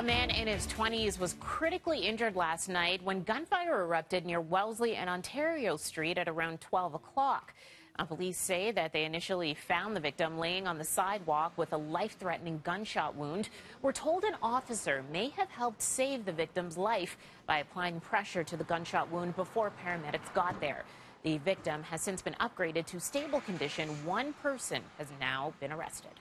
A man in his 20s was critically injured last night when gunfire erupted near Wellesley and Ontario Street at around 12 o'clock. Police say that they initially found the victim laying on the sidewalk with a life-threatening gunshot wound. We're told an officer may have helped save the victim's life by applying pressure to the gunshot wound before paramedics got there. The victim has since been upgraded to stable condition. One person has now been arrested.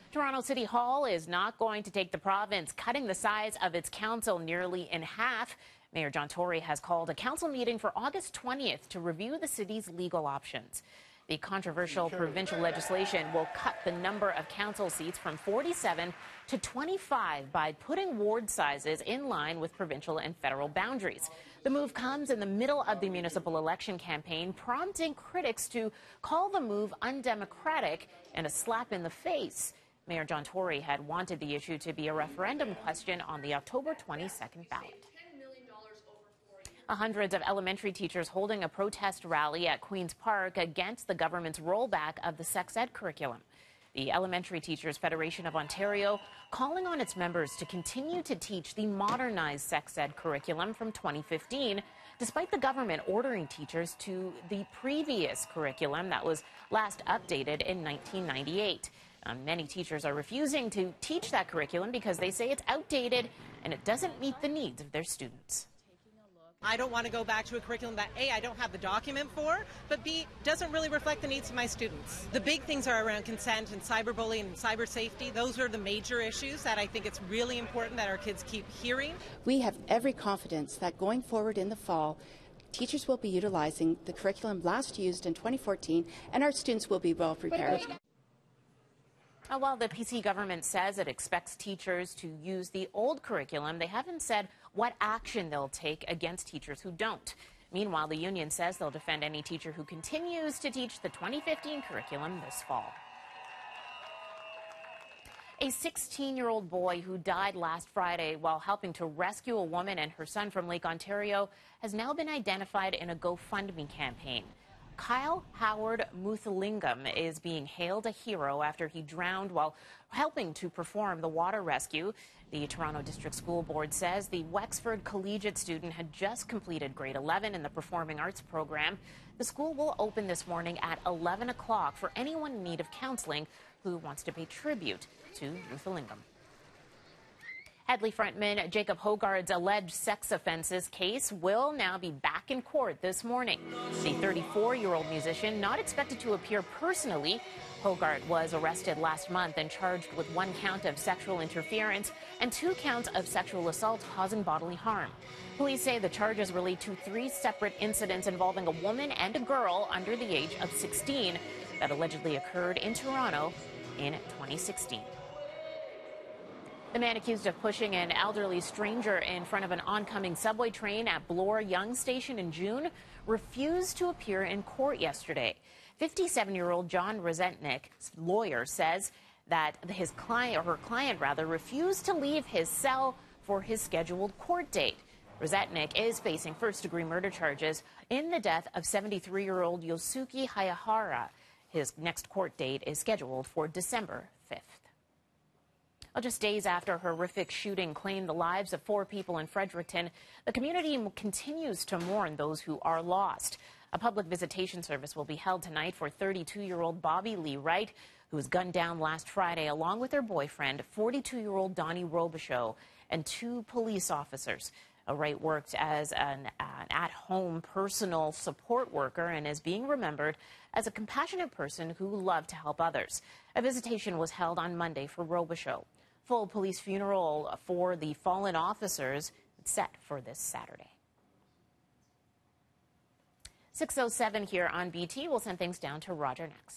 Toronto City Hall is not going to take the province cutting the size of its council nearly in half. Mayor John Tory has called a council meeting for August 20th to review the city's legal options. The controversial provincial legislation will cut the number of council seats from 47 to 25 by putting ward sizes in line with provincial and federal boundaries. The move comes in the middle of the municipal election campaign, prompting critics to call the move undemocratic and a slap in the face. Mayor John Tory had wanted the issue to be a referendum question on the October 22nd ballot. Hundreds of elementary teachers holding a protest rally at Queen's Park against the government's rollback of the sex ed curriculum. The Elementary Teachers Federation of Ontario calling on its members to continue to teach the modernized sex ed curriculum from 2015, despite the government ordering teachers to the previous curriculum that was last updated in 1998. Many teachers are refusing to teach that curriculum because they say it's outdated and it doesn't meet the needs of their students. I don't want to go back to a curriculum that A, I don't have the document for, but B, doesn't really reflect the needs of my students. The big things are around consent and cyberbullying and cyber safety. Those are the major issues that I think it's really important that our kids keep hearing. We have every confidence that going forward in the fall, teachers will be utilizing the curriculum last used in 2014 and our students will be well prepared. While the PC government says it expects teachers to use the old curriculum, they haven't said what action they'll take against teachers who don't. Meanwhile, the union says they'll defend any teacher who continues to teach the 2015 curriculum this fall. A 16-year-old boy who died last Friday while helping to rescue a woman and her son from Lake Ontario has now been identified in a GoFundMe campaign. Kyle Howard Muthalingam is being hailed a hero after he drowned while helping to perform the water rescue. The Toronto District School Board says the Wexford collegiate student had just completed grade 11 in the Performing Arts program. The school will open this morning at 11 o'clock for anyone in need of counseling who wants to pay tribute to Muthalingam. Hedley frontman Jacob Hogarth's alleged sex offenses case will now be back in court this morning. The 34-year-old musician not expected to appear personally. Hogarth was arrested last month and charged with 1 count of sexual interference and 2 counts of sexual assault causing bodily harm. Police say the charges relate to 3 separate incidents involving a woman and a girl under the age of 16 that allegedly occurred in Toronto in 2016. The man accused of pushing an elderly stranger in front of an oncoming subway train at Bloor Yonge Station in June refused to appear in court yesterday. 57-year-old John Rosetnick's lawyer says that his client, or her client rather, refused to leave his cell for his scheduled court date. Rosetnick is facing first-degree murder charges in the death of 73-year-old Yosuke Hayahara. His next court date is scheduled for December 5th. Just days after a horrific shooting claimed the lives of 4 people in Fredericton, the community continues to mourn those who are lost. A public visitation service will be held tonight for 32-year-old Bobby Lee Wright, who was gunned down last Friday along with her boyfriend, 42-year-old Donnie Robichaud, and 2 police officers. Wright worked as an at-home personal support worker and is being remembered as a compassionate person who loved to help others. A visitation was held on Monday for Robichaud. Full police funeral for the fallen officers set for this Saturday. 6:07 here on BT. We'll send things down to Roger next.